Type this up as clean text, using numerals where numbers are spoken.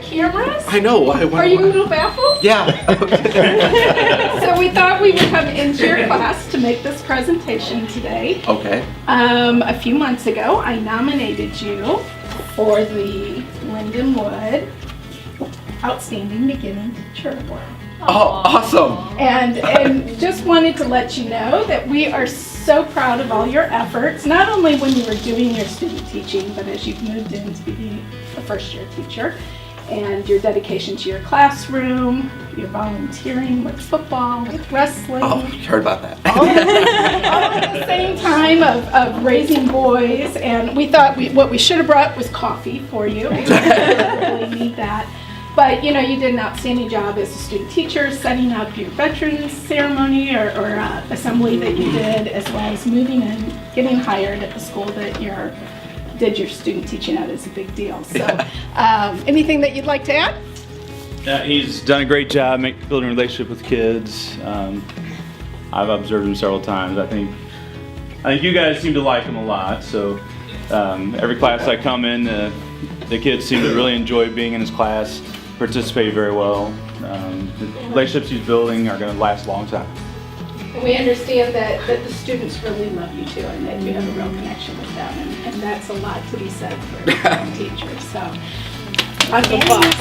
Cameras? I know. Why? Are you a little baffled? Yeah. So we thought we would come into your class to make this presentation today. Okay. A few months ago, I nominated you for the Lindenwood Outstanding Beginning Teacher Award. Oh, awesome. And just wanted to let you know that we are so proud of all your efforts, not only when you were doing your student teaching, but as you've moved into being a first-year teacher, and your dedication to your classroom, your volunteering with football, with wrestling. Oh, you heard about that. All at the same time of raising boys, and we thought what we should have brought was coffee for you. We really need that. But you know, you did an outstanding job as a student teacher, setting up your veterans ceremony or assembly that you did, as well as moving and getting hired at the school that you did your student teaching at is a big deal. So, anything that you'd like to add? He's done a great job building a relationship with kids. I've observed him several times. I think you guys seem to like him a lot. So every class I come in, the kids seem to really enjoy being in his class, participate very well. The relationships he's building are going to last a long time. And we understand that the students really love you too, and that you have a real connection with them, and that's a lot to be said for a teacher. So, round of applause.